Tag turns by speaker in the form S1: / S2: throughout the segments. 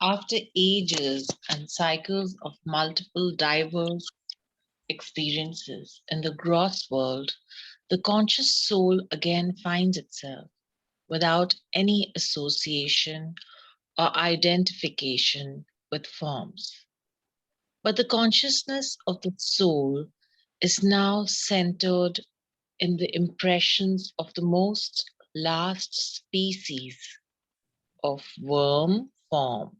S1: After ages and cycles of multiple diverse experiences in the gross world, the conscious soul again finds itself without any association or identification with forms. But the consciousness of the soul is now centered in the impressions of the most last species of worm form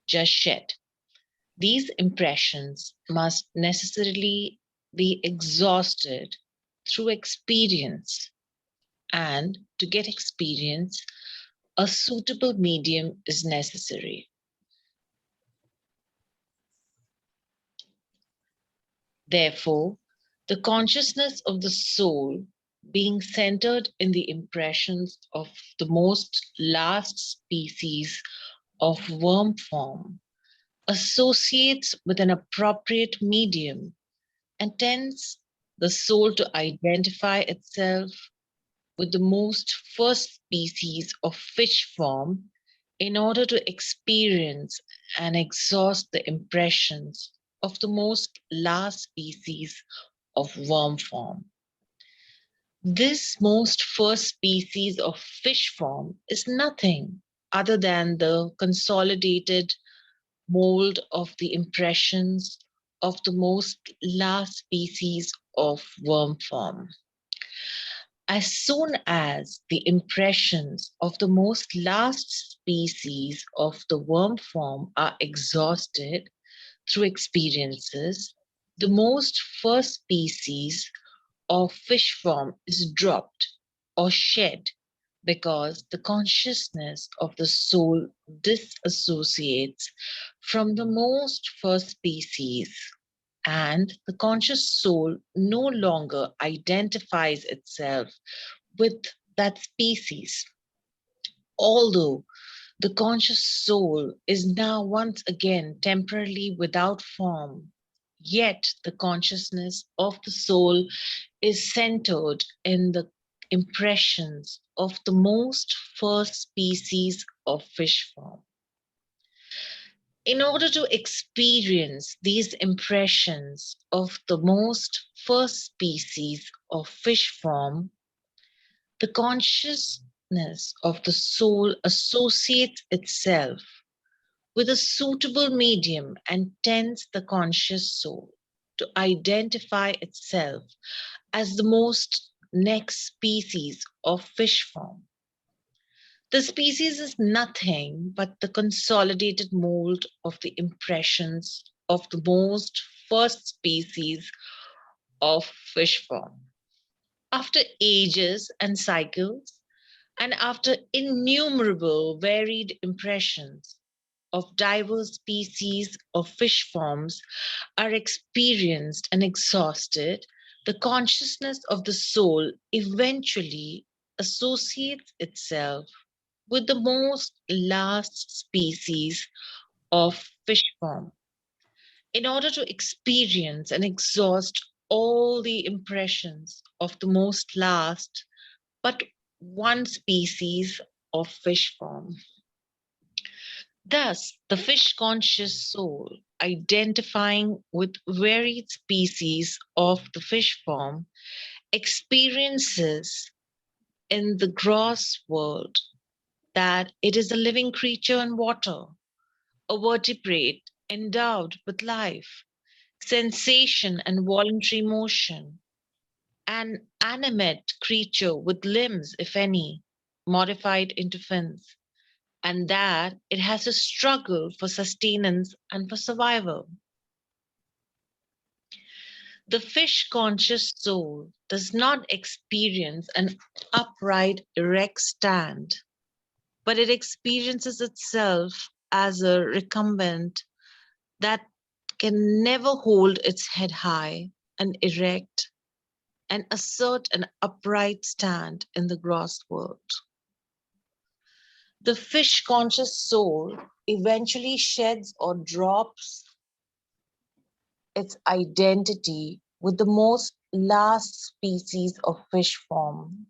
S1: just shed. These impressions must necessarily be exhausted through experience, and to get experience, a suitable medium is necessary. Therefore, the consciousness of the soul, being centered in the impressions of the most last species of worm form, associates with an appropriate medium and tends the soul to identify itself with the most first species of fish form in order to experience and exhaust the impressions of the most last species of worm form. This most first species of fish form is nothing other than the consolidated mold of the impressions of the most last species of worm form. As soon as the impressions of the most last species of the worm form are exhausted through experiences, the most first species of fish form is dropped or shed because the consciousness of the soul disassociates from the most first species, and the conscious soul no longer identifies itself with that species. Although the conscious soul is now once again temporarily without form, yet the consciousness of the soul is centered in the impressions of the most first species of fish form. In order to experience these impressions of the most first species of fish form, the consciousness of the soul associates itself with a suitable medium and tends the conscious soul to identify itself as the most next species of fish form. The species is nothing but the consolidated mold of the impressions of the most first species of fish form. After ages and cycles, and after innumerable varied impressions of diverse species of fish forms are experienced and exhausted, the consciousness of the soul eventually associates itself with the most last species of fish form in order to experience and exhaust all the impressions of the most last but one species of fish form. Thus, the fish conscious soul, identifying with varied species of the fish form, experiences in the gross world that it is a living creature in water, a vertebrate endowed with life, sensation and voluntary motion, an animate creature with limbs, if any, modified into fins, and that it has a struggle for sustenance and for survival. The fish conscious soul does not experience an upright, erect stand, but it experiences itself as a recumbent that can never hold its head high and erect and assert an upright stand in the gross world. The fish conscious soul eventually sheds or drops its identity with the most last species of fish form.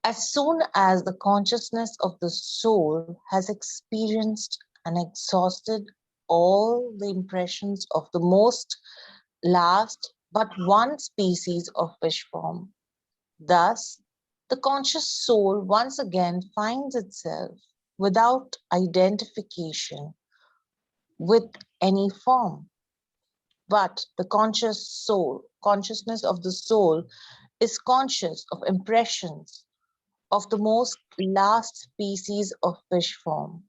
S1: As soon as the consciousness of the soul has experienced and exhausted all the impressions of the most last but one species of fish form. Thus, the conscious soul once again finds itself without identification with any form. But the consciousness of the soul is conscious of impressions of the most last species of fish form.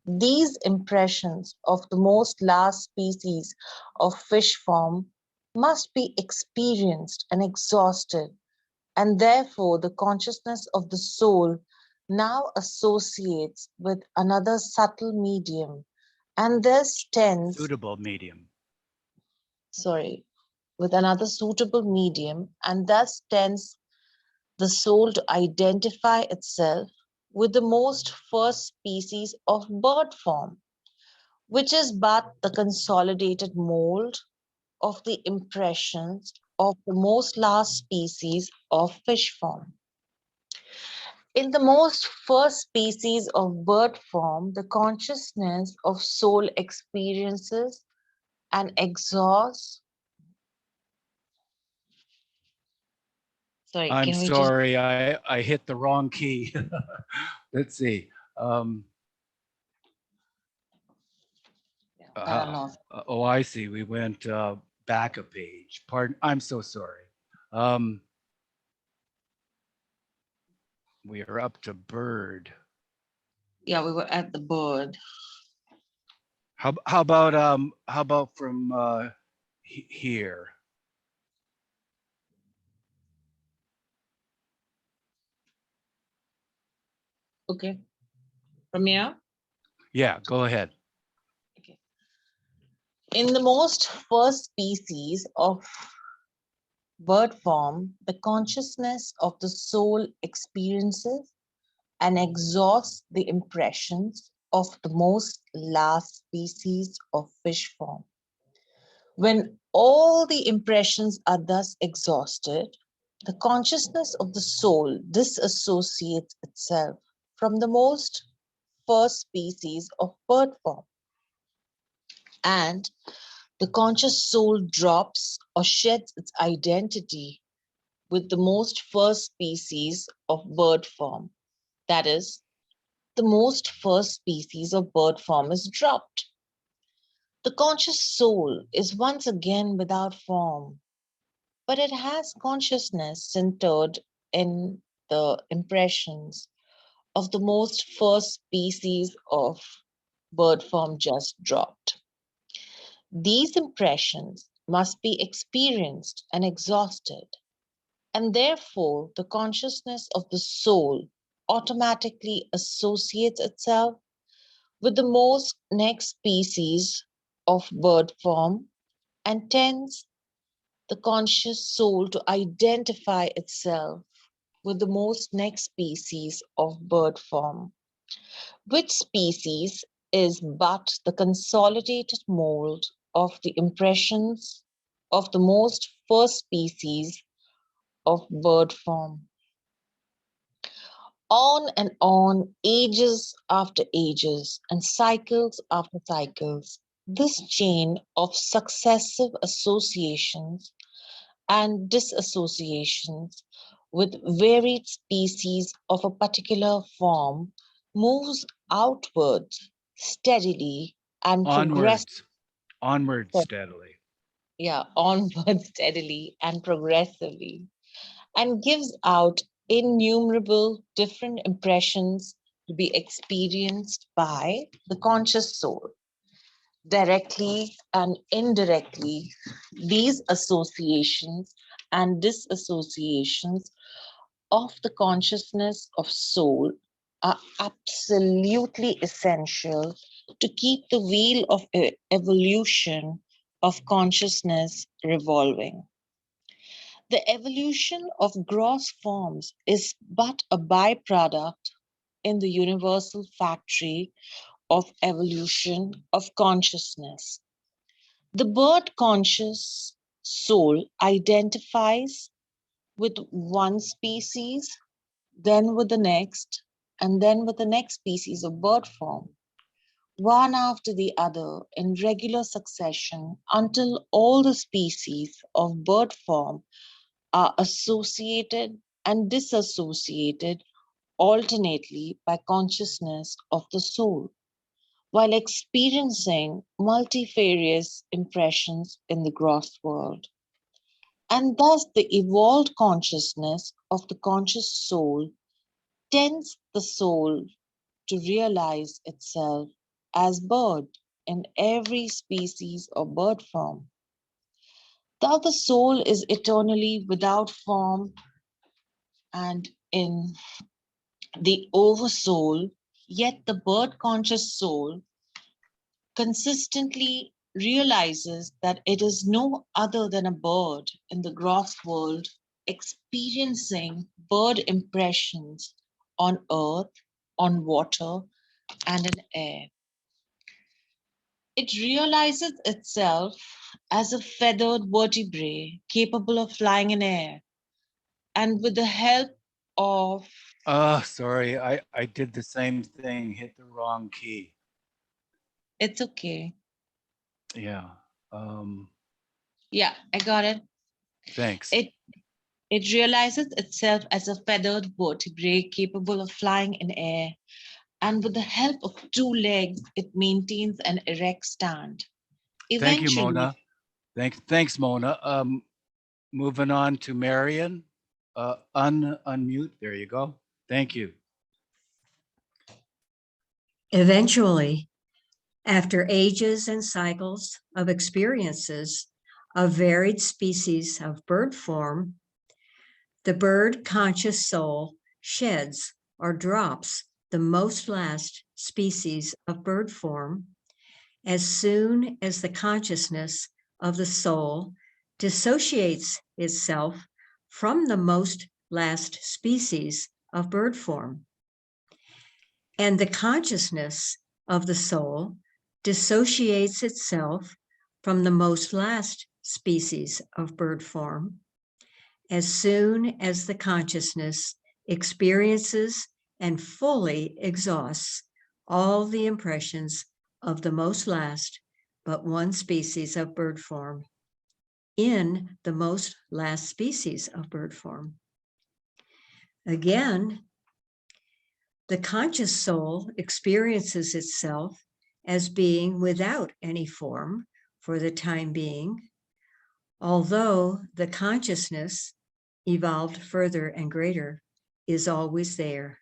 S1: These impressions of the most last species of fish form must be experienced and exhausted, and therefore the consciousness of the soul now associates with another subtle medium, and thus tends,
S2: Suitable medium.
S1: with another suitable medium, and thus tends the soul to identify itself with the most first species of bird form, which is but the consolidated mold of the impressions of the most last species of fish form. In the most first species of bird form, the consciousness of soul experiences and exhausts. Sorry,
S2: I'm
S1: can we just.
S2: sorry, I hit the wrong key. Let's see. Um,
S1: I don't know.
S2: oh, I see. We went back a page. Pardon. I'm so sorry. Um, we are up to bird.
S1: Yeah, we were at the bird.
S2: How about from here?
S1: Okay, from here.
S2: Yeah, go ahead.
S1: Okay. In the most first species of bird form, the consciousness of the soul experiences and exhausts the impressions of the most last species of fish form. When all the impressions are thus exhausted, the consciousness of the soul disassociates itself from the most first species of bird form, and the conscious soul drops or sheds its identity with the most first species of bird form. That is, the most first species of bird form is dropped. The conscious soul is once again without form, but it has consciousness centered in the impressions of the most first species of bird form just dropped. These impressions must be experienced and exhausted, and therefore the consciousness of the soul automatically associates itself with the most next species of bird form and tends the conscious soul to identify itself with the most next species of bird form, which species is but the consolidated mold of the impressions of the most first species of bird form. On, ages after ages, and cycles after cycles, this chain of successive associations and disassociations with varied species of a particular form moves outwards steadily and
S2: Onwards, onward steadily.
S1: onward steadily and progressively, and gives out innumerable different impressions to be experienced by the conscious soul. Directly and indirectly, these associations and disassociations of the consciousness of soul are absolutely essential to keep the wheel of evolution of consciousness revolving. The evolution of gross forms is but a byproduct in the universal factory of evolution of consciousness. The bird conscious soul identifies with one species, then with the next, and then with the next species of bird form, one after the other in regular succession until all the species of bird form are associated and disassociated alternately by consciousness of the soul, while experiencing multifarious impressions in the gross world. And thus, the evolved consciousness of the conscious soul tends the soul to realize itself as bird in every species of bird form. Thou the soul is eternally without form and in the oversoul, yet the bird conscious soul consistently realizes that it is no other than a bird in the gross world experiencing bird impressions on earth, on water, and in air. It realizes itself as a feathered vertebrae capable of flying in air, and with the help of
S2: Sorry, I did the same thing, hit the wrong key.
S1: it's okay.
S2: Yeah. Um,
S1: Yeah, I got it.
S2: thanks.
S1: It it realizes itself as a feathered vertebrae capable of flying in air, and with the help of two legs, it maintains an erect stand.
S2: Thank you,
S1: Eventually,
S2: Mona. Thanks, Mona. Moving on to Marion. Unmute. There you go. Thank you.
S3: Eventually, after ages and cycles of experiences of varied species of bird form, the bird conscious soul sheds or drops the most last species of bird form as soon as the consciousness of the soul dissociates itself from the most last species of bird form. And the consciousness of the soul dissociates itself from the most last species of bird form as soon as the consciousness experiences and fully exhausts all the impressions of the most last but one species of bird form in the most last species of bird form. Again, the conscious soul experiences itself as being without any form for the time being, although the consciousness, evolved further and greater, is always there.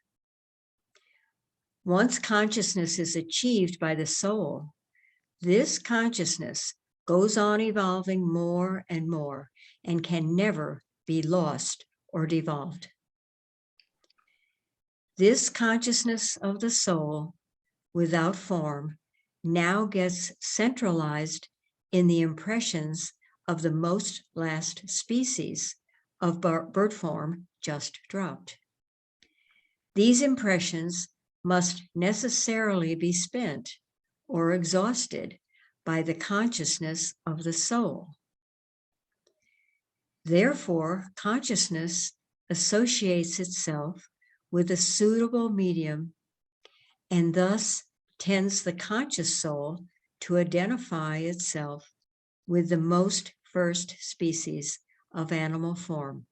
S3: Once consciousness is achieved by the soul, this consciousness goes on evolving more and more and can never be lost or devolved. This consciousness of the soul without form now gets centralized in the impressions of the most last species of bird form just dropped. These impressions must necessarily be spent or exhausted by the consciousness of the soul. Therefore, consciousness associates itself with a suitable medium and thus tends the conscious soul to identify itself with the most first species of animal form.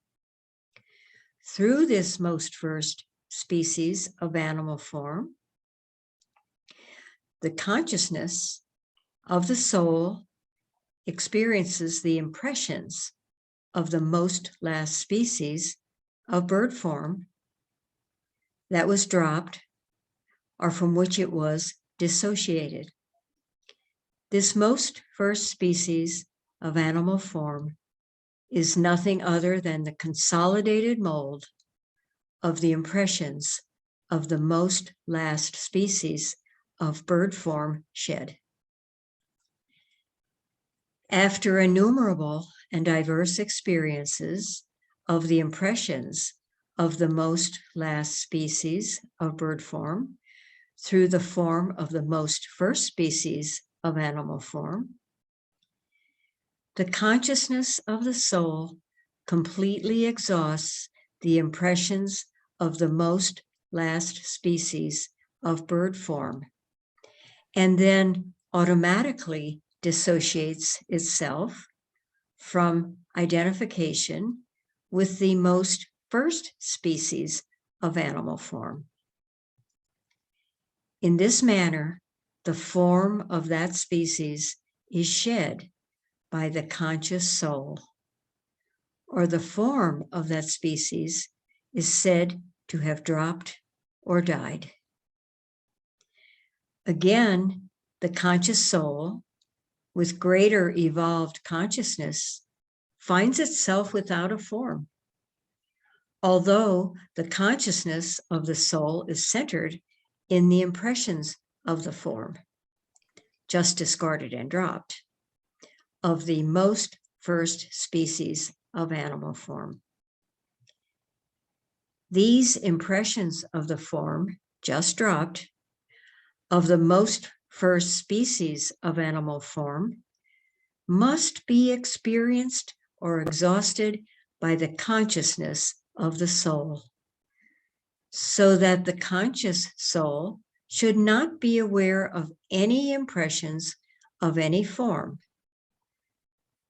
S3: Through this most first species of animal form, the consciousness of the soul experiences the impressions of the most last species of bird form that was dropped or from which it was dissociated. This most first species of animal form is nothing other than the consolidated mold of the impressions of the most last species of bird form shed. After innumerable and diverse experiences of the impressions of the most last species of bird form through the form of the most first species of animal form, the consciousness of the soul completely exhausts the impressions of the most last species of bird form and then automatically dissociates itself from identification with the most first species of animal form. In this manner, the form of that species is shed by the conscious soul, or the form of that species is said to have dropped or died. Again, the conscious soul, with greater evolved consciousness, finds itself without a form. Although the consciousness of the soul is centered in the impressions of the form, just discarded and dropped, of the most first species of animal form. These impressions of the form, just dropped, of the most first species of animal form, must be experienced or exhausted by the consciousness of the soul, so that the conscious soul should not be aware of any impressions of any form,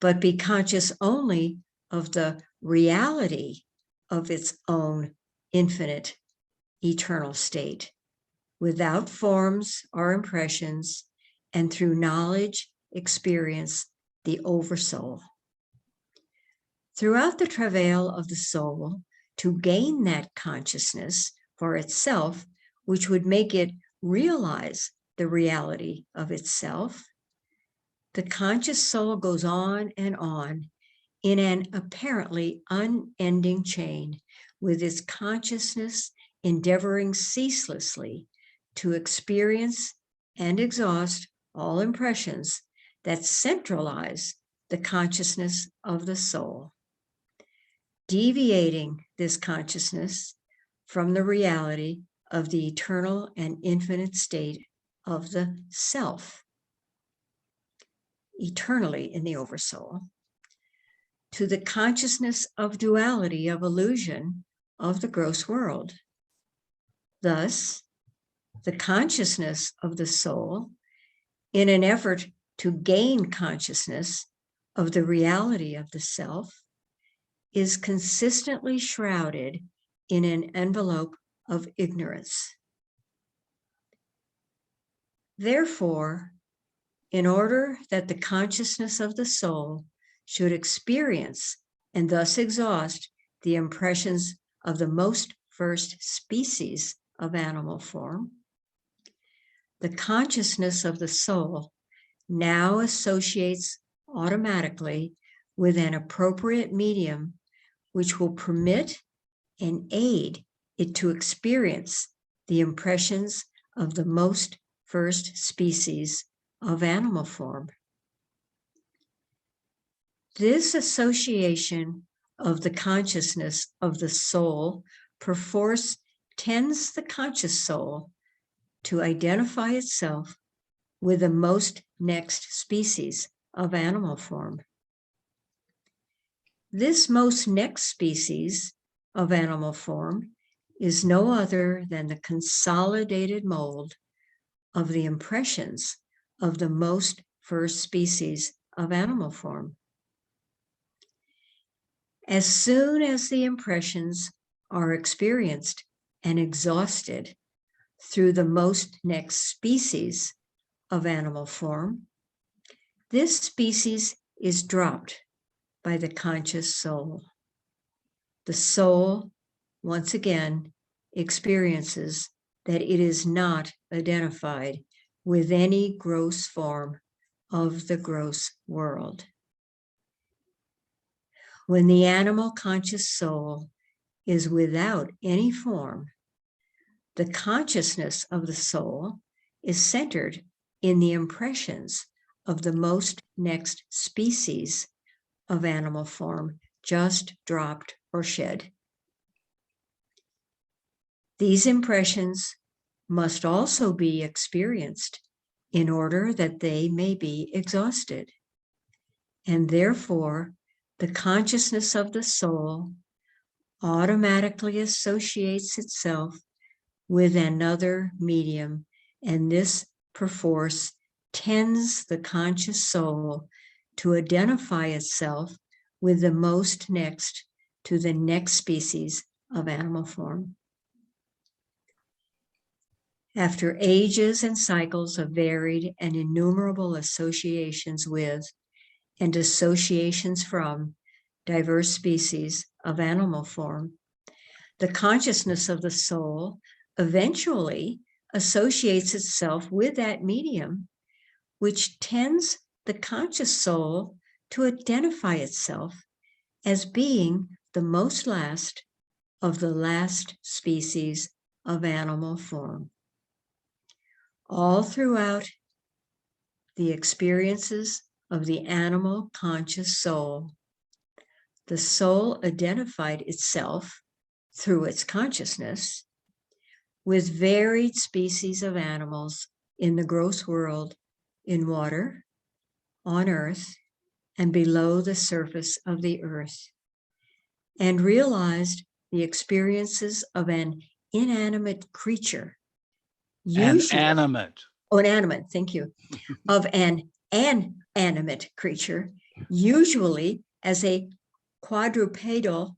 S3: but be conscious only of the reality of its own infinite, eternal state, without forms or impressions, and through knowledge, experience the oversoul. Throughout the travail of the soul to gain that consciousness for itself, which would make it realize the reality of itself, the conscious soul goes on and on in an apparently unending chain, with its consciousness endeavoring ceaselessly to experience and exhaust all impressions that centralize the consciousness of the soul, deviating this consciousness from the reality of the eternal and infinite state of the self, eternally in the oversoul, to the consciousness of duality, of illusion of the gross world. Thus, the consciousness of the soul, in an effort to gain consciousness of the reality of the self, is consistently shrouded in an envelope of ignorance. Therefore, in order that the consciousness of the soul should experience and thus exhaust the impressions of the most first species of animal form, the consciousness of the soul now associates automatically with an appropriate medium which will permit and aid it to experience the impressions of the most first species of animal form. This association of the consciousness of the soul perforce tends the conscious soul to identify itself with the most next species of animal form. This most next species of animal form is no other than the consolidated mold of the impressions of the most first species of animal form. As soon as the impressions are experienced and exhausted through the most next species of animal form, this species is dropped by the conscious soul. The soul, once again, experiences that it is not identified with any gross form of the gross world. When the animal conscious soul is without any form, the consciousness of the soul is centered in the impressions of the most next species of animal form just dropped or shed. These impressions must also be experienced in order that they may be exhausted. And therefore, the consciousness of the soul automatically associates itself with another medium, and this perforce tends the conscious soul to identify itself with the most next to the next species of animal form. After ages and cycles of varied and innumerable associations with and associations from diverse species of animal form, the consciousness of the soul eventually associates itself with that medium, which tends the conscious soul to identify itself as being the most last of the last species of animal form. All throughout the experiences of the animal conscious soul, the soul identified itself through its consciousness with varied species of animals in the gross world, in water, on earth, and below the surface of the earth, and realized the experiences of an inanimate creature,
S2: And
S3: usually
S2: animate.
S3: animate, thank you, of an animate creature, usually as a quadrupedal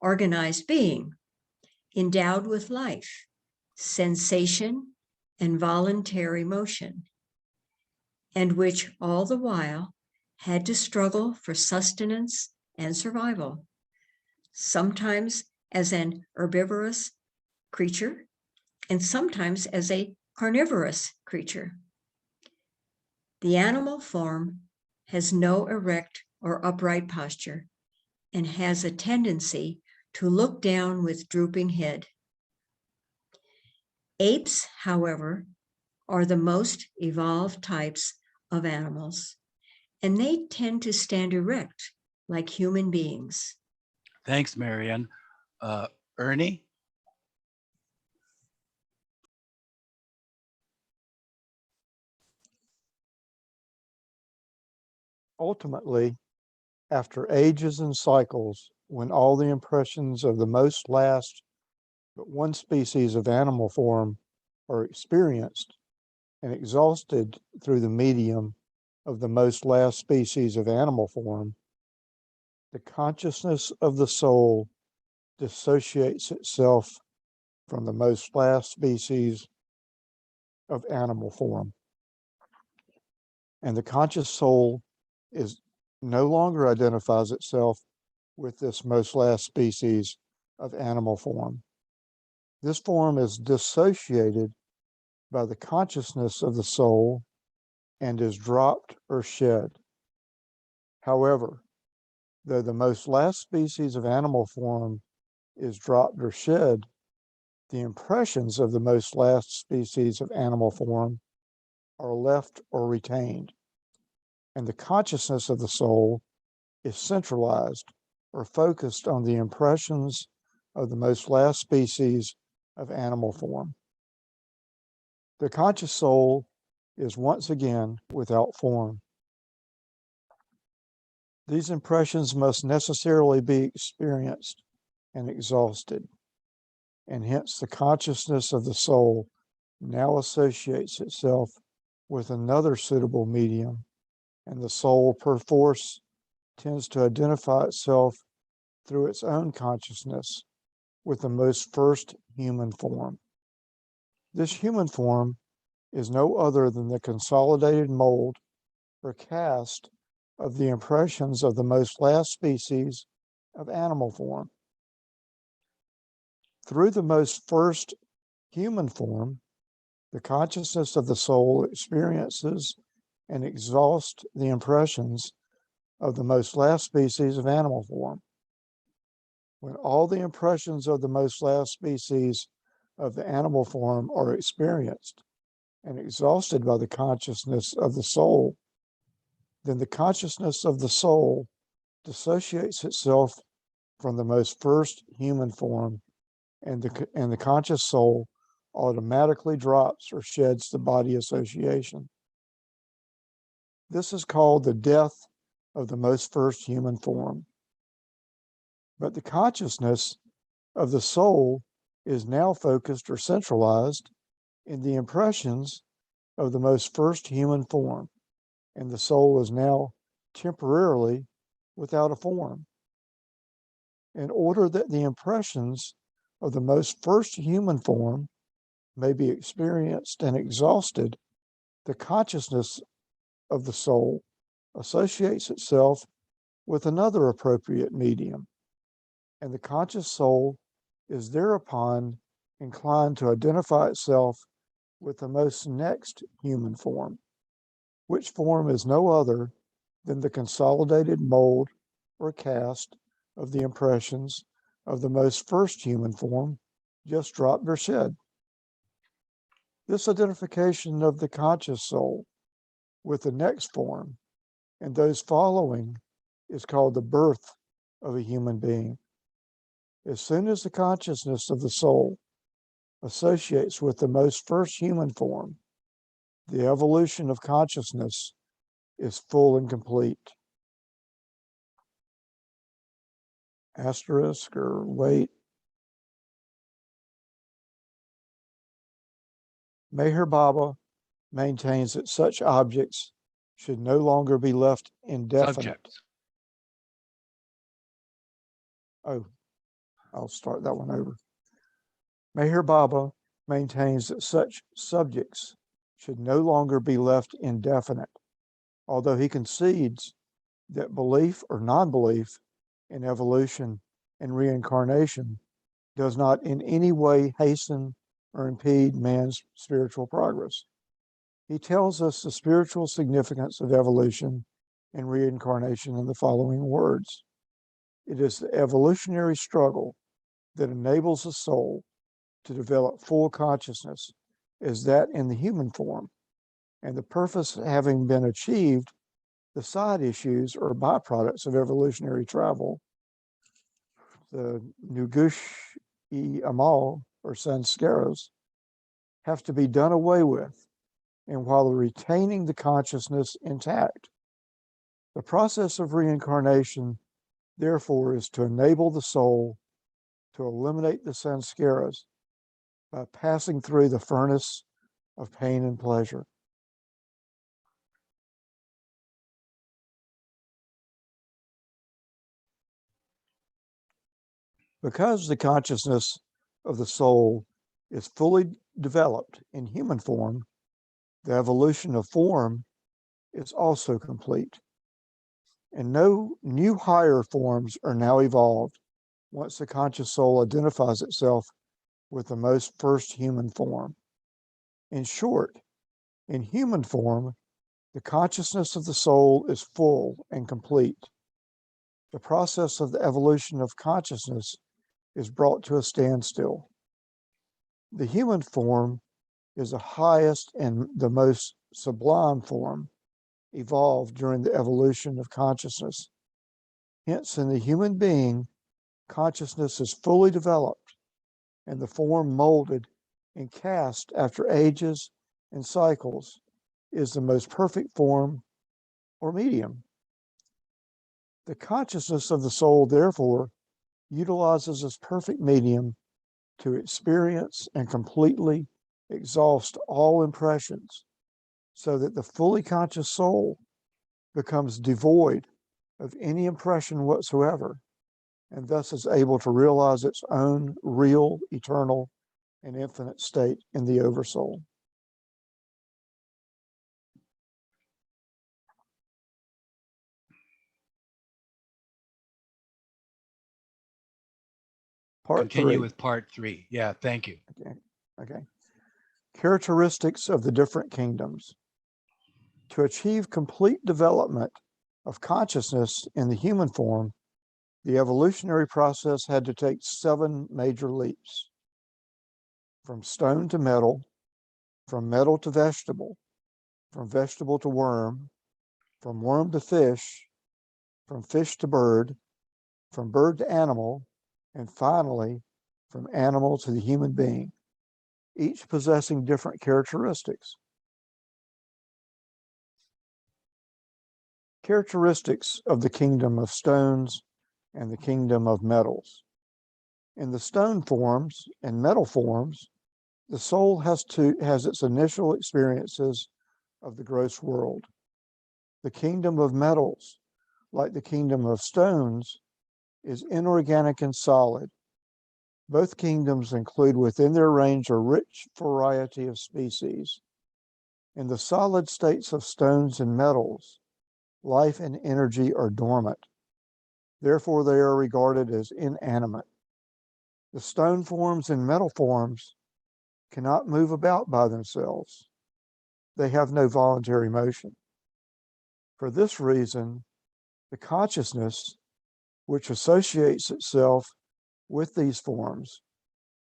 S3: organized being, endowed with life, sensation, and voluntary motion, and which all the while had to struggle for sustenance and survival, sometimes as an herbivorous creature and sometimes as a carnivorous creature. The animal form has no erect or upright posture and has a tendency to look down with drooping head. Apes, however, are the most evolved types of animals, and they tend to stand erect like human beings.
S2: Thanks, Marion. Ernie?
S4: Ultimately, after ages and cycles, when all the impressions of the most last but one species of animal form are experienced and exhausted through the medium of the most last species of animal form, the consciousness of the soul dissociates itself from the most last species of animal form. And the conscious soul is no longer identifies itself with this most last species of animal form. This form is dissociated by the consciousness of the soul and is dropped or shed. However, though the most last species of animal form is dropped or shed, the impressions of the most last species of animal form are left or retained, and the consciousness of the soul is centralized or focused on the impressions of the most last species of animal form. The conscious soul is once again without form. These impressions must necessarily be experienced and exhausted, and hence the consciousness of the soul now associates itself with another suitable medium, and the soul perforce tends to identify itself through its own consciousness with the most first human form. This human form is no other than the consolidated mold or cast of the impressions of the most last species of animal form. Through the most first human form, the consciousness of the soul experiences and exhausts the impressions of the most last species of animal form. When all the impressions of the most last species of the animal form are experienced and exhausted by the consciousness of the soul, then the consciousness of the soul dissociates itself from the most first human form, and the conscious soul automatically drops or sheds the body association. This is called the death of the most first human form. But the consciousness of the soul is now focused or centralized in the impressions of the most first human form, and the soul is now temporarily without a form. In order that the impressions of the most first human form may be experienced and exhausted, the consciousness of the soul associates itself with another appropriate medium, and the conscious soul is thereupon inclined to identify itself with the most next human form, which form is no other than the consolidated mold or cast of the impressions of the most first human form just dropped or shed. This identification of the conscious soul with the next form and those following is called the birth of a human being. As soon as the consciousness of the soul associates with the most first human form, the evolution of consciousness is full and complete. Asterisk or wait. Meher Baba maintains that such objects should no longer be left indefinite.
S2: Subjects.
S4: Oh, I'll start that one over. Meher Baba maintains that such subjects should no longer be left indefinite, although he concedes that belief or non-belief in evolution and reincarnation does not in any way hasten or impede man's spiritual progress. He tells us the spiritual significance of evolution and reincarnation in the following words. It is the evolutionary struggle that enables the soul to develop full consciousness as that in the human form, and the purpose having been achieved, the side issues or byproducts of evolutionary travel, the Nugush-i-Amal or sanskaras, have to be done away with, and while retaining the consciousness intact. The process of reincarnation, therefore, is to enable the soul to eliminate the sanskaras by passing through the furnace of pain and pleasure. Because the consciousness of the soul is fully developed in human form, the evolution of form is also complete. And no new higher forms are now evolved once the conscious soul identifies itself with the most first human form. In short, in human form, the consciousness of the soul is full and complete. The process of the evolution of consciousness is brought to a standstill. The human form is the highest and the most sublime form evolved during the evolution of consciousness. Hence, in the human being, consciousness is fully developed, and the form molded and cast after ages and cycles is the most perfect form or medium. The consciousness of the soul, therefore, utilizes this perfect medium to experience and completely exhaust all impressions, so that the fully conscious soul becomes devoid of any impression whatsoever, and thus is able to realize its own real, eternal, and infinite state in the Oversoul. Part
S2: Continue
S4: 3.
S2: with part 3. Yeah, thank you.
S4: Okay. Characteristics of the different kingdoms. To achieve complete development of consciousness in the human form, the evolutionary process had to take 7 major leaps. From stone to metal, from metal to vegetable, from vegetable to worm, from worm to fish, from fish to bird, from bird to animal, and finally, from animal to the human being, each possessing different characteristics. Characteristics of the kingdom of stones and the kingdom of metals. In the stone forms and metal forms, The soul has its initial experiences of the gross world. The kingdom of metals, like the kingdom of stones, is inorganic and solid. Both kingdoms include within their range a rich variety of species. In the solid states of stones and metals, life and energy are dormant. Therefore, they are regarded as inanimate. The stone forms and metal forms cannot move about by themselves. They have no voluntary motion. For this reason, the consciousness, which associates itself with these forms,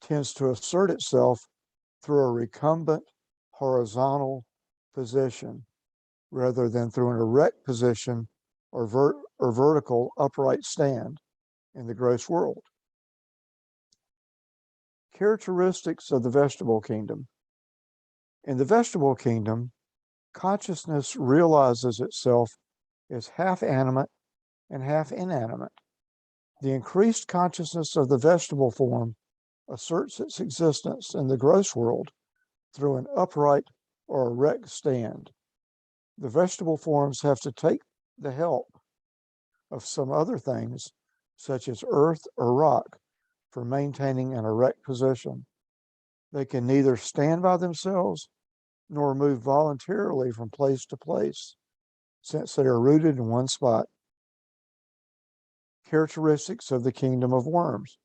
S4: tends to assert itself through a recumbent horizontal position rather than through an erect position or vertical upright stand in the gross world. Characteristics of the vegetable kingdom. In the vegetable kingdom, consciousness realizes itself as half animate and half inanimate. The increased consciousness of the vegetable form asserts its existence in the gross world through an upright or erect stand. The vegetable forms have to take the help of some other things, such as earth or rock, for maintaining an erect position. They can neither stand by themselves nor move voluntarily from place to place, since they are rooted in one spot. Characteristics of the kingdom of worms.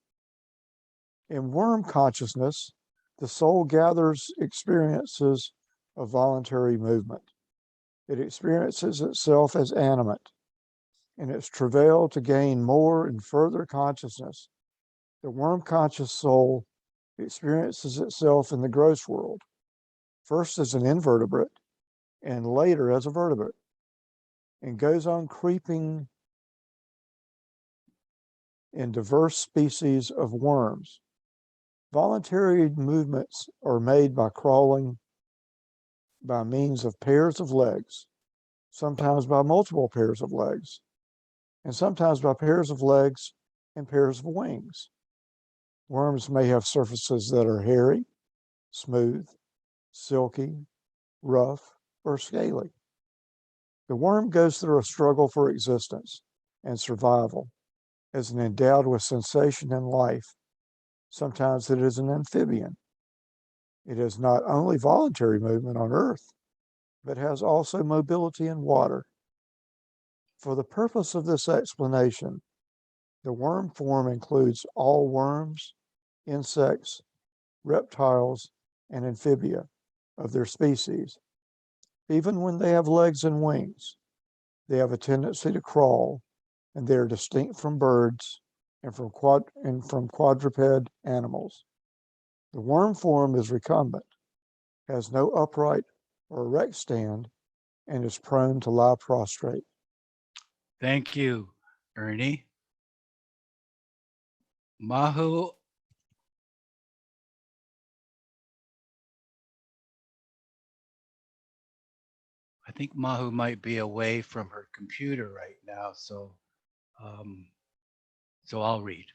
S4: In worm consciousness, the soul gathers experiences of voluntary movement. It experiences itself as animate. In its travail to gain more and further consciousness, the worm conscious soul experiences itself in the gross world, first as an invertebrate and later as a vertebrate, and goes on creeping in diverse species of worms. Voluntary movements are made by crawling by means of pairs of legs, sometimes by multiple pairs of legs, and sometimes by pairs of legs and pairs of wings. Worms may have surfaces that are hairy, smooth, silky, rough, or scaly. The worm goes through a struggle for existence and survival as an endowed with sensation and life. Sometimes it is an amphibian. It has not only voluntary movement on earth, but has also mobility in water. For the purpose of this explanation, the worm form includes all worms, insects, reptiles, and amphibia of their species. Even when they have legs and wings, they have a tendency to crawl, and they are distinct from birds and from quadruped animals. The worm form is recumbent, has no upright or erect stand, and is prone to lie prostrate.
S2: Thank you, Ernie. Mahu, I think Mahu might be away from her computer right now, so I'll read.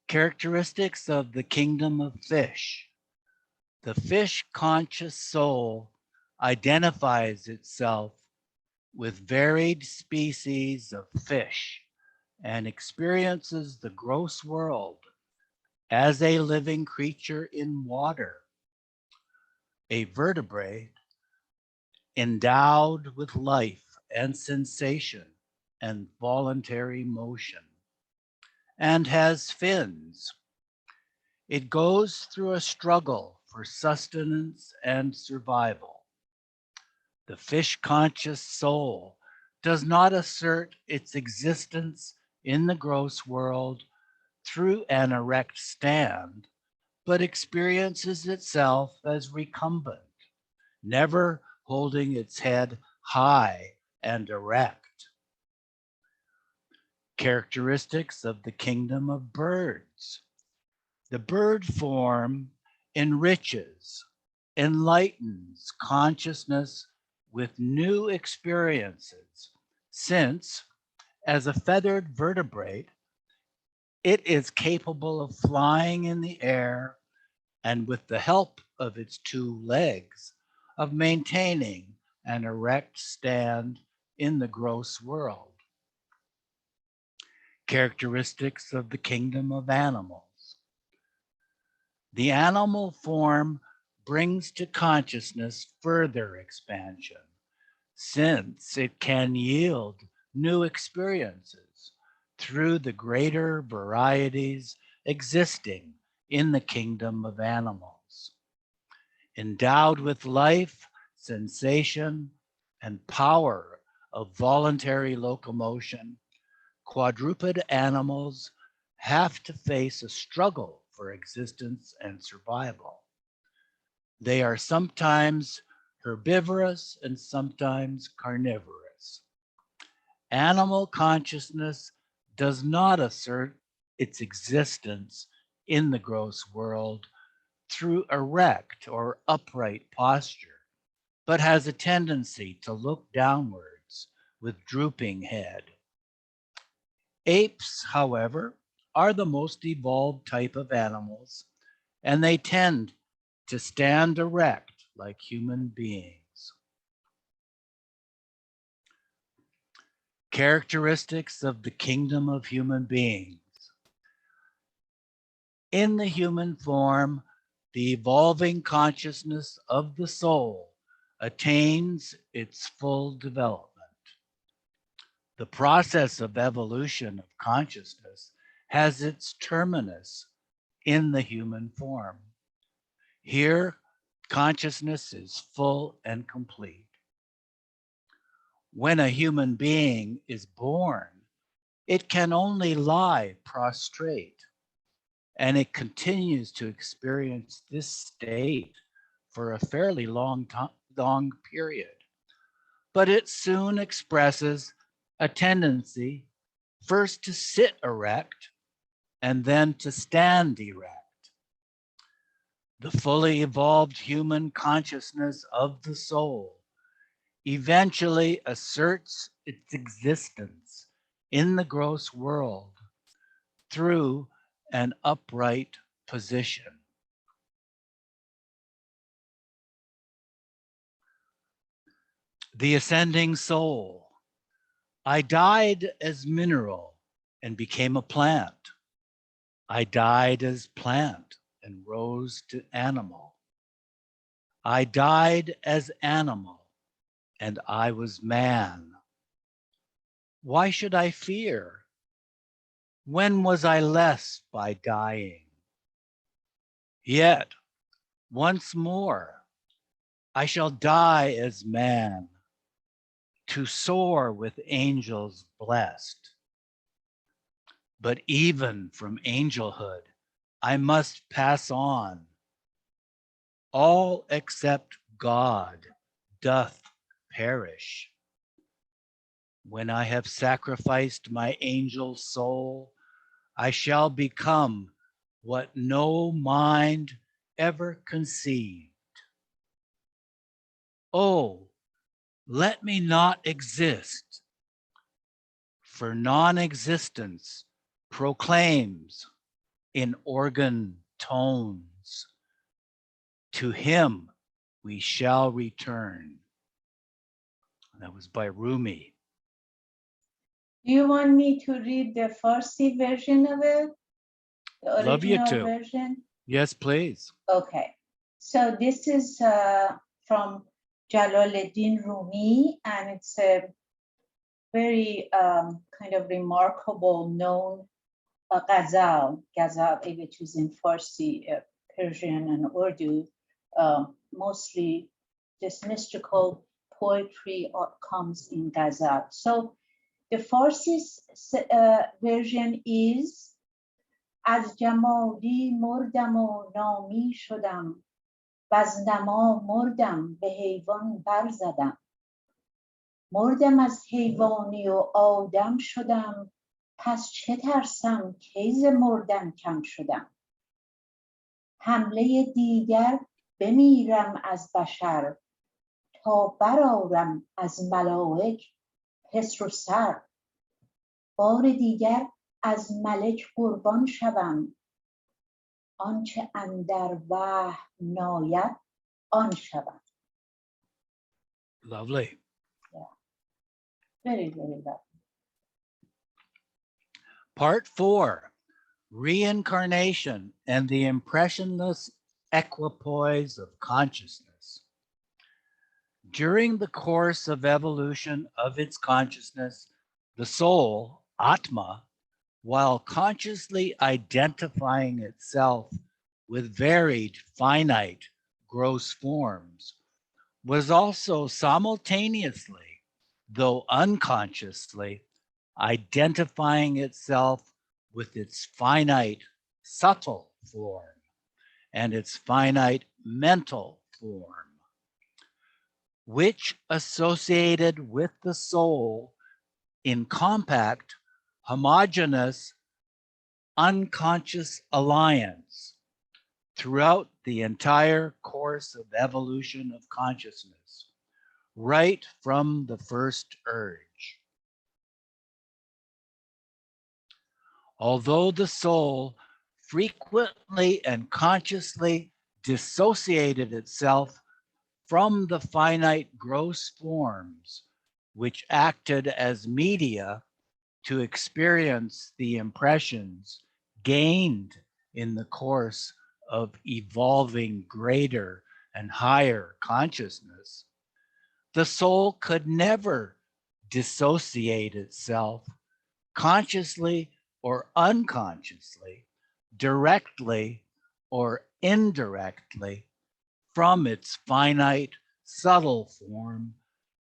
S2: Characteristics of the kingdom of fish. The fish conscious soul identifies itself with varied species of fish and experiences the gross world as a living creature in water, a vertebrate endowed with life and sensation and voluntary motion, and has fins. It goes through a struggle for sustenance and survival. The fish-conscious soul does not assert its existence in the gross world through an erect stand, but experiences itself as recumbent, never holding its head high and erect. Characteristics of the kingdom of birds. The bird form enriches, enlightens consciousness with new experiences, since, as a feathered vertebrate, it is capable of flying in the air and with the help of its two legs, of maintaining an erect stand in the gross world. Characteristics of the kingdom of animals. The animal form brings to consciousness further expansion, since it can yield new experiences through the greater varieties existing in the kingdom of animals. Endowed with life, sensation, and power of voluntary locomotion, quadruped animals have to face a struggle for existence and survival. They are sometimes herbivorous and sometimes carnivorous. Animal consciousness does not assert its existence in the gross world through erect or upright posture, but has a tendency to look downwards with drooping head. Apes, however, are the most evolved type of animals, and they tend to stand erect like human beings. Characteristics of the kingdom of human beings. In the human form, the evolving consciousness of the soul attains its full development. The process of evolution of consciousness has its terminus in the human form. Here, consciousness is full and complete. When a human being is born, it can only lie prostrate, and it continues to experience this state for a fairly long period. But it soon expresses a tendency first to sit erect and then to stand erect. The fully evolved human consciousness of the soul eventually asserts its existence in the gross world through an upright position. The ascending soul. I died as mineral and became a plant. I died as plant and rose to animal. I died as animal and I was man. Why should I fear? When was I less by dying? Yet, once more, I shall die as man, to soar with angels blessed. But even from angelhood, I must pass on. All except God doth perish. When I have sacrificed my angel soul, I shall become what no mind ever conceived. Oh, let me not exist, for non-existence proclaims in organ tones, to him we shall return. That was by Rumi.
S5: Do you want me to read the Farsi version of it? The
S2: Love you
S5: original
S2: to.
S5: version?
S2: Yes, please.
S5: Okay. So this is from Jalaluddin Rumi, and it's a very kind of remarkable known ghazal, which is in Farsi, Persian, and Urdu, mostly just mystical poetry comes in ghazal. So the Farsi version is از جمادی مردم و نامی شدم و از نما مردم به حیوان برزدم مردم از حیوانی و آدم شدم پس چه ترسم کی ز مردن کم شدم حمله دیگر بمیرم از بشر تا برآرم از ملائک حصر و سر بار دیگر از ملک قربان شوم آنچه اندر وحی ناید آن شود.
S2: Lovely.
S5: Very, very lovely.
S2: Part 4, reincarnation and the impressionless equipoise of consciousness. During the course of evolution of its consciousness, the soul, Atma, while consciously identifying itself with varied, finite, gross forms, was also simultaneously, though unconsciously, identifying itself with its finite, subtle form and its finite mental form, which associated with the soul in compact, homogeneous, unconscious alliance throughout the entire course of evolution of consciousness, right from the first urge. Although the soul frequently and consciously dissociated itself from the finite gross forms which acted as media to experience the impressions gained in the course of evolving greater and higher consciousness, the soul could never dissociate itself consciously or unconsciously, directly or indirectly, from its finite subtle form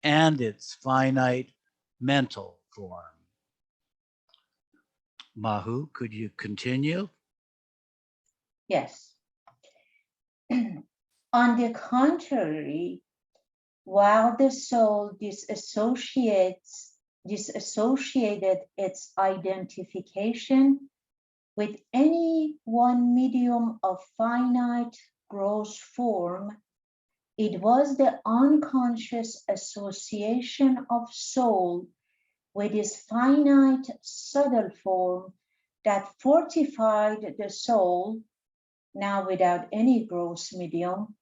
S2: and its finite mental form. Mahu, could you continue?
S5: Yes. On the contrary, while the soul disassociated its identification with any one medium of finite gross form, it was the unconscious association of soul with its finite subtle form that fortified the soul, now without any gross medium,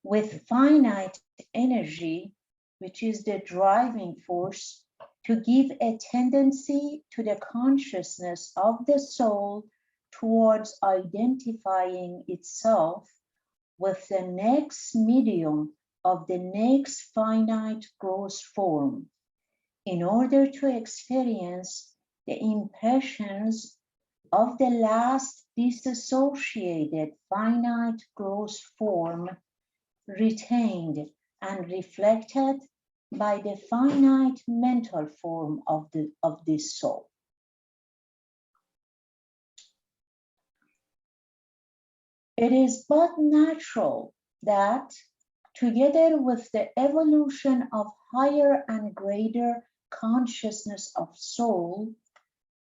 S5: with finite energy, which is the driving force, to give a tendency to the consciousness of the soul towards identifying itself with the next medium of the next finite gross form, in order to experience the impressions of the last disassociated finite gross form retained and reflected by the finite mental form of this soul. It is but natural that, together with the evolution of higher and greater consciousness of soul,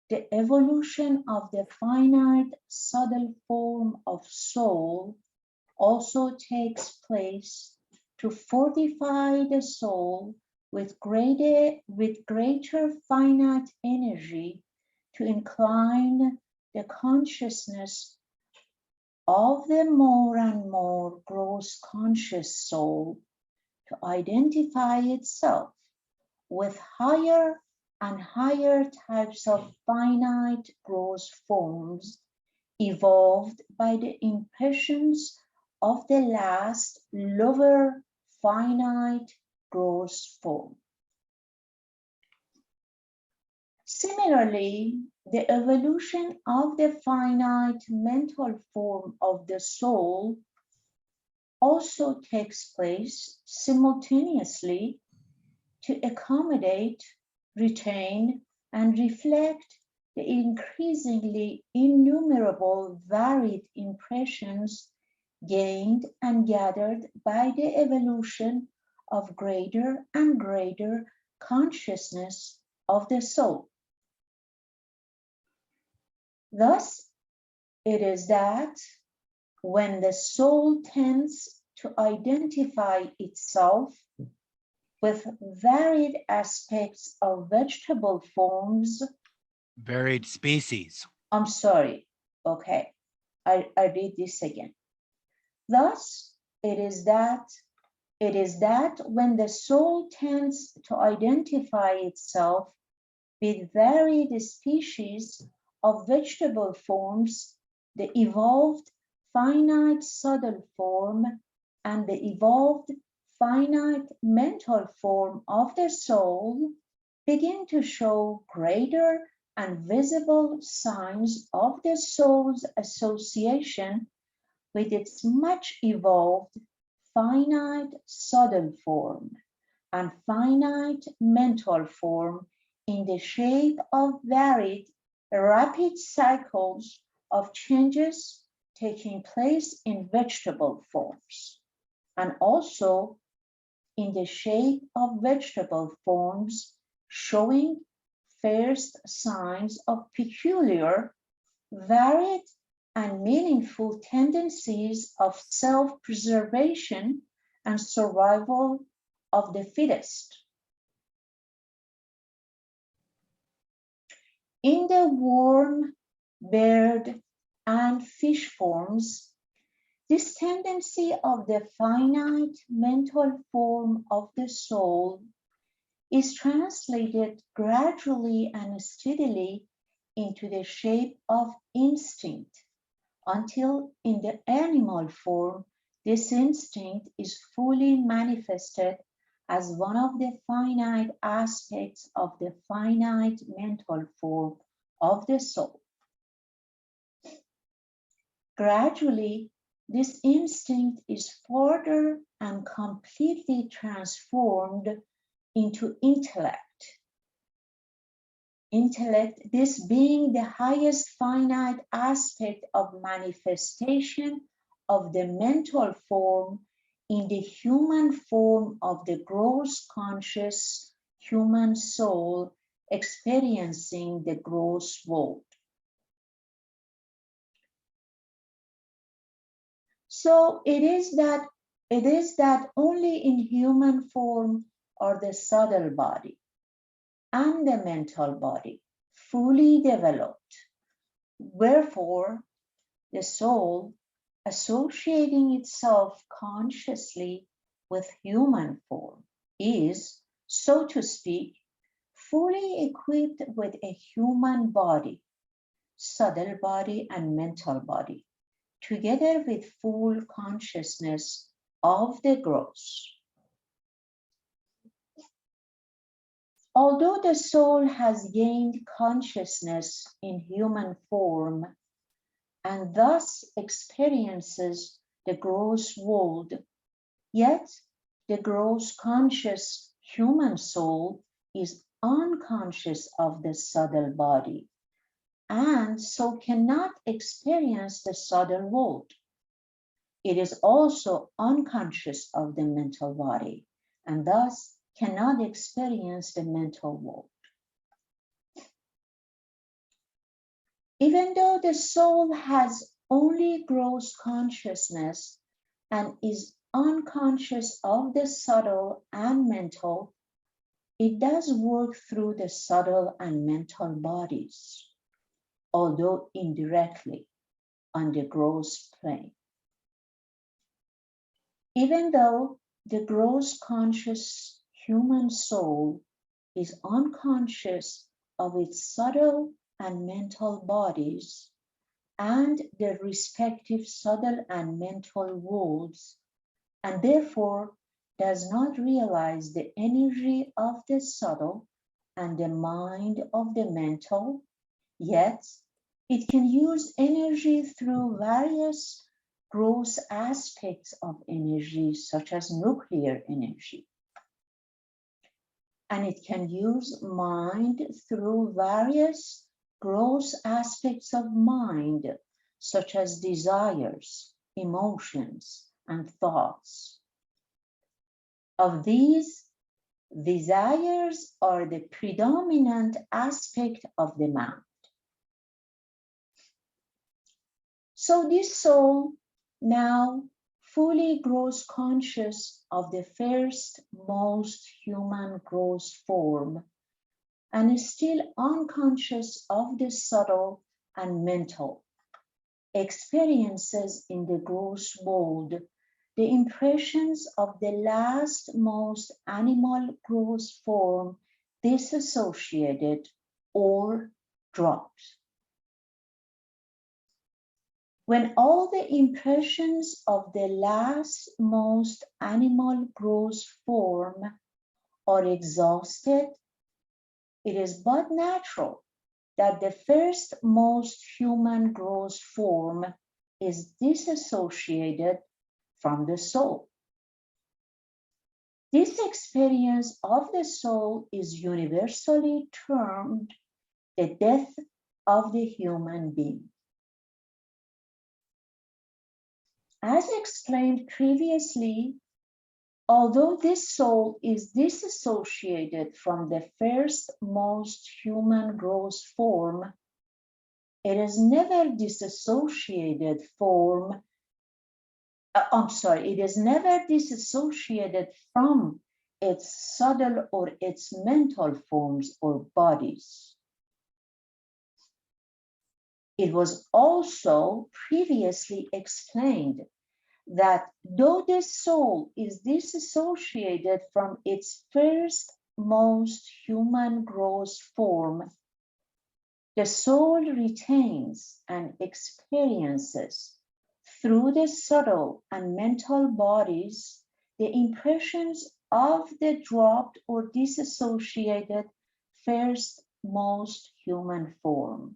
S5: the evolution of the finite subtle form of soul also takes place to fortify the soul with greater finite energy to incline the consciousness of the more and more gross conscious soul to identify itself with higher and higher types of finite gross forms evolved by the impressions of the last lower finite gross form. Similarly, the evolution of the finite mental form of the soul also takes place simultaneously to accommodate, retain, and reflect the increasingly innumerable varied impressions gained and gathered by the evolution of greater and greater consciousness of the soul. Thus, it is that when the soul tends to identify itself with varied aspects of vegetable forms.
S2: Varied species.
S5: I'm sorry, okay. I read this again. Thus, it is that when the soul tends to identify itself with varied species of vegetable forms, the evolved finite subtle form and the evolved finite mental form of the soul begin to show greater and visible signs of the soul's association with its much evolved finite subtle form and finite mental form in the shape of varied, rapid cycles of changes taking place in vegetable forms, and also in the shape of vegetable forms showing first signs of peculiar, varied, and meaningful tendencies of self-preservation and survival of the fittest. In the worm, bird, and fish forms, this tendency of the finite mental form of the soul is translated gradually and steadily into the shape of instinct, until in the animal form, this instinct is fully manifested as one of the finite aspects of the finite mental form of the soul. Gradually, this instinct is further and completely transformed into intellect. Intellect, this being the highest finite aspect of manifestation of the mental form in the human form of the gross conscious human soul experiencing the gross world. So it is that only in human form are the subtle body and the mental body fully developed. Wherefore, the soul, associating itself consciously with human form, is, so to speak, fully equipped with a human body, subtle body, and mental body, together with full consciousness of the gross. Although the soul has gained consciousness in human form and thus experiences the gross world, yet the gross conscious human soul is unconscious of the subtle body and so cannot experience the subtle world. It is also unconscious of the mental body and thus cannot experience the mental world. Even though the soul has only gross consciousness and is unconscious of the subtle and mental, it does work through the subtle and mental bodies, although indirectly on the gross plane. Even though the gross conscious human soul is unconscious of its subtle and mental bodies and their respective subtle and mental worlds, and therefore does not realize the energy of the subtle and the mind of the mental, yet it can use energy through various gross aspects of energy, such as nuclear energy. And it can use mind through various gross aspects of mind, such as desires, emotions, and thoughts. Of these, desires are the predominant aspect of the mind. So this soul now fully grows conscious of the first most human gross form and is still unconscious of the subtle and mental. experiences in the gross world, the impressions of the last most animal gross form disassociated or dropped. When all the impressions of the last most animal gross form are exhausted, it is but natural that the first most human gross form is disassociated from the soul. This experience of the soul is universally termed the death of the human being. As explained previously, although this soul is disassociated from the first most human gross form, it is never disassociated it is never disassociated from its subtle or its mental forms or bodies. It was also previously explained that though the soul is disassociated from its first most human gross form, the soul retains and experiences through the subtle and mental bodies the impressions of the dropped or disassociated first most human form.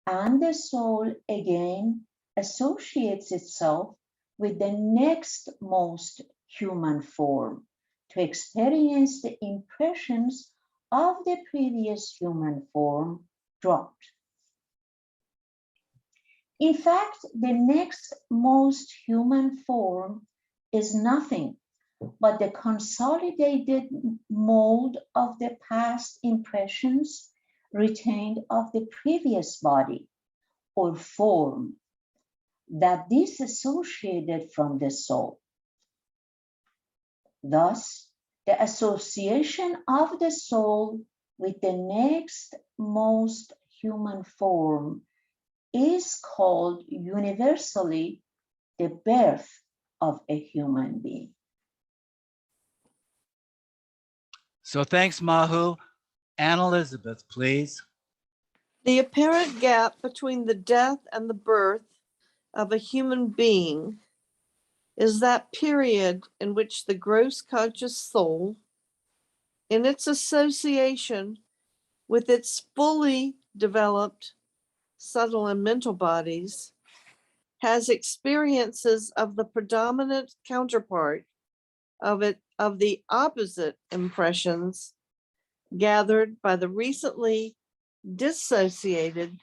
S5: And the soul again associates itself with the next most human form to experience the impressions of the previous human form dropped. In fact, the next most human form is nothing but the consolidated mold of the past impressions retained of the previous body or form that disassociated from the soul. Thus, the association of the soul with the next most human form is called universally the birth of a human being.
S2: So thanks, Mahu. Anne Elizabeth, please.
S6: The apparent gap between the death and the birth of a human being is that period in which the gross conscious soul, in its association with its fully developed subtle and mental bodies, has experiences of the predominant counterpart of the opposite impressions gathered by the recently dissociated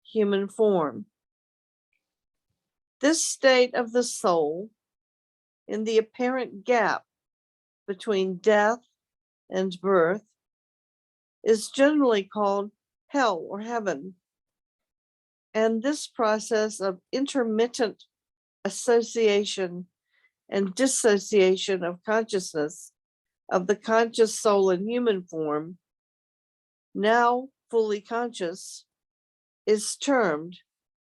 S6: human form. This state of the soul, in the apparent gap between death and birth, is generally called hell or heaven. And this process of intermittent association and dissociation of consciousness of the conscious soul in human form, now fully conscious, is termed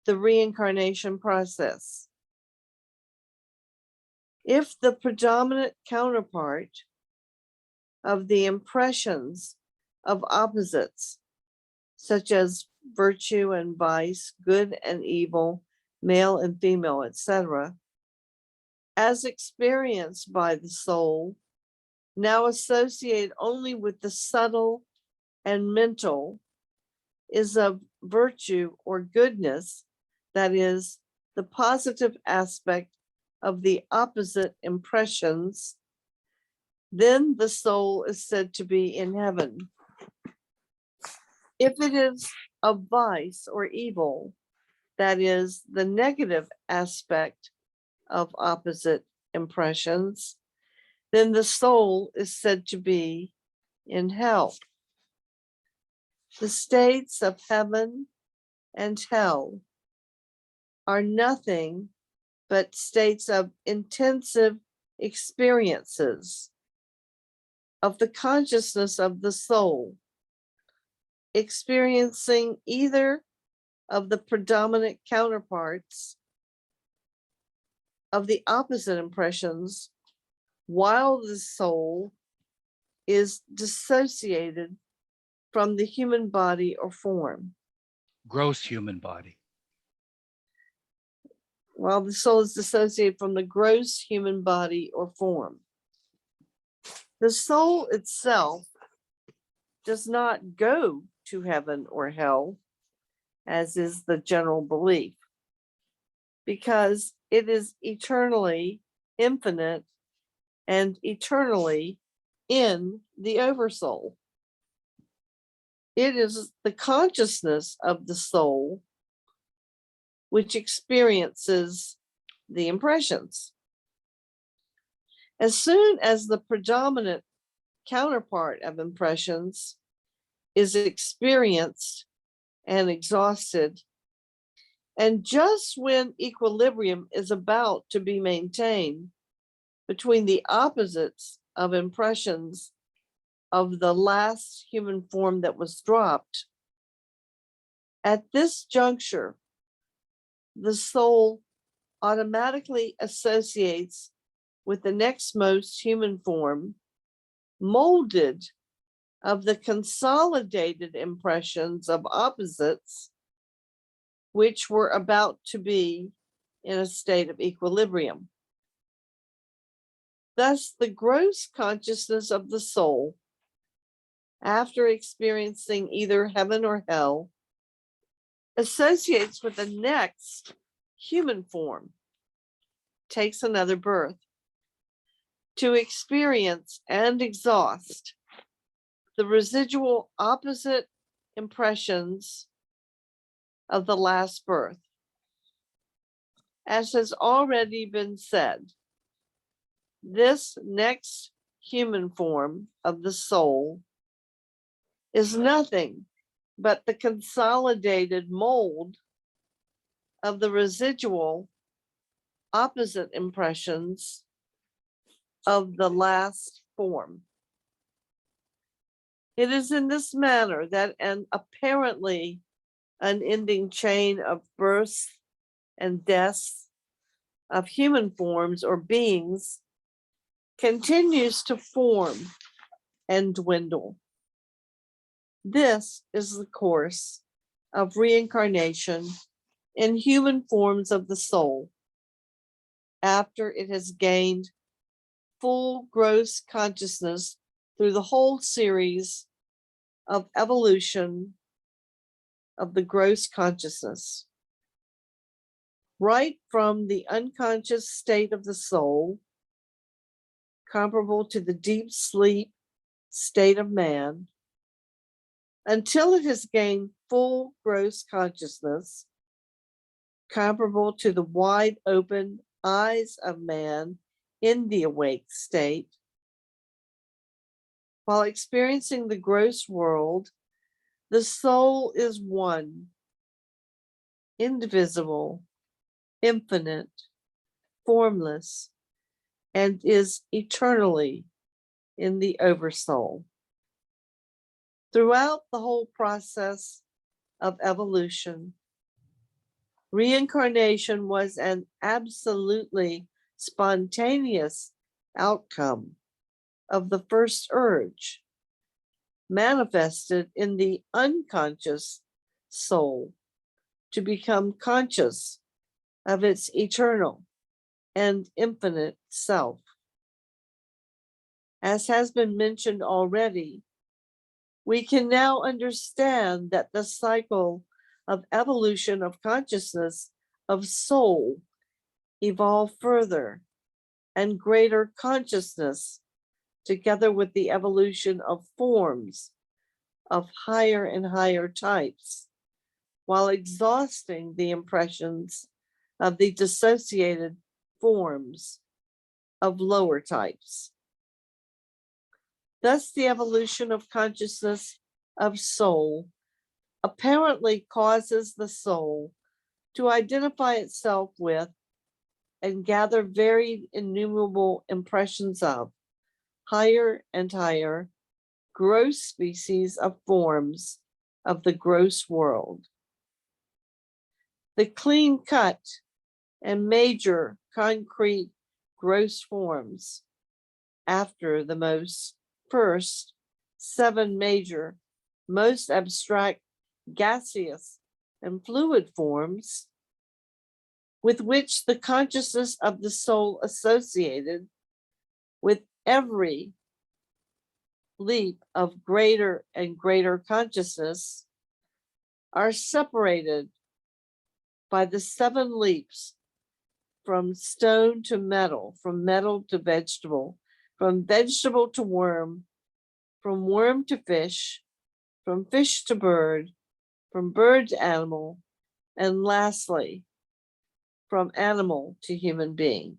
S6: the reincarnation process. If the predominant counterpart of the impressions of opposites, such as virtue and vice, good and evil, male and female, etc., as experienced by the soul, now associated only with the subtle and mental, is of virtue or goodness, that is, the positive aspect of the opposite impressions, then the soul is said to be in heaven. If it is of vice or evil, that is, the negative aspect of opposite impressions, then the soul is said to be in hell. The states of heaven and hell are nothing but states of intensive experiences of the consciousness of the soul, experiencing either of the predominant counterparts of the opposite impressions, while the soul is dissociated from the human body or form.
S2: Gross human body.
S6: While the soul is dissociated from the gross human body or form. The soul itself does not go to heaven or hell, as is the general belief, because it is eternally infinite and eternally in the oversoul. It is the consciousness of the soul which experiences the impressions. As soon as the predominant counterpart of impressions is experienced and exhausted, and just when equilibrium is about to be maintained between the opposites of impressions of the last human form that was dropped, at this juncture, the soul automatically associates with the next most human form, molded of the consolidated impressions of opposites, which were about to be in a state of equilibrium. Thus, the gross consciousness of the soul, after experiencing either heaven or hell, associates with the next human form, takes another birth, to experience and exhaust the residual opposite impressions of the last birth. As has already been said, this next human form of the soul is nothing but the consolidated mold of the residual opposite impressions of the last form. It is in this manner that an apparently unending chain of births and deaths of human forms or beings continues to form and dwindle. This is the course of reincarnation in human forms of the soul after it has gained full gross consciousness through the whole series of evolution of the gross consciousness. Right from the unconscious state of the soul, comparable to the deep sleep state of man, until it has gained full gross consciousness, comparable to the wide open eyes of man in the awake state. While experiencing the gross world, the soul is one, indivisible, infinite, formless, and is eternally in the oversoul. Throughout the whole process of evolution, reincarnation was an absolutely spontaneous outcome of the first urge, manifested in the unconscious soul to become conscious of its eternal and infinite self. As has been mentioned already, we can now understand that the cycle of evolution of consciousness of soul evolved further and greater consciousness, together with the evolution of forms of higher and higher types, while exhausting the impressions of the dissociated forms of lower types. Thus, the evolution of consciousness of soul apparently causes the soul to identify itself with and gather varied innumerable impressions of higher and higher gross species of forms of the gross world. The clean cut and major concrete gross forms after the first 7 major, most abstract gaseous and fluid forms with which the consciousness of the soul associated with every leap of greater and greater consciousness are separated by the 7 leaps from stone to metal, from metal to vegetable, from vegetable to worm, from worm to fish, from fish to bird, from bird to animal, and lastly, from animal to human being.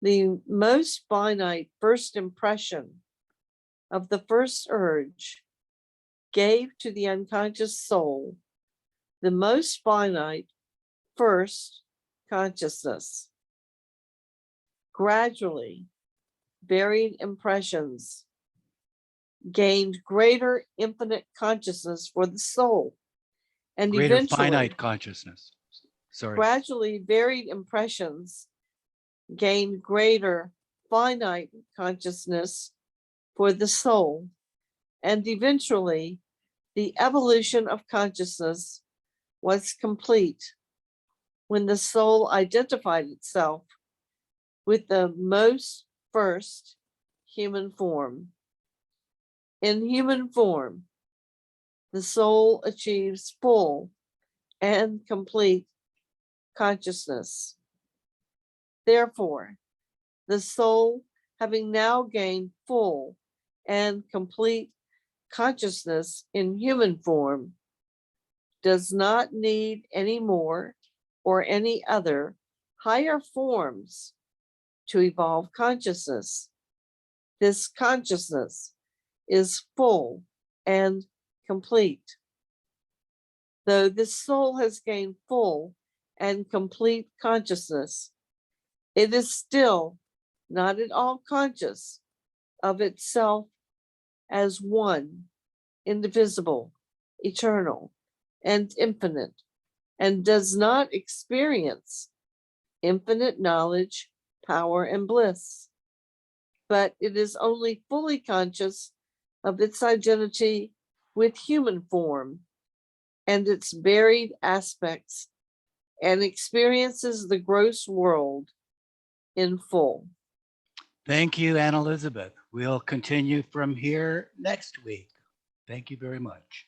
S6: The most finite first impression of the first urge gave to the unconscious soul the most finite first consciousness. Gradually, varied impressions gained greater infinite consciousness for the soul, and
S2: Greater
S6: eventually,
S2: finite consciousness. Sorry.
S6: gradually varied impressions gained greater finite consciousness for the soul, and eventually the evolution of consciousness was complete when the soul identified itself with the most first human form. In human form, the soul achieves full and complete consciousness. Therefore, the soul, having now gained full and complete consciousness in human form, does not need any more or any other higher forms to evolve consciousness. This consciousness is full and complete. Though this soul has gained full and complete consciousness, it is still not at all conscious of itself as one, indivisible, eternal, and infinite, and does not experience infinite knowledge, power, and bliss. But it is only fully conscious of its identity with human form and its varied aspects, and experiences the gross world in full.
S2: Thank you, Anne Elizabeth. We'll continue from here next week. Thank you very much.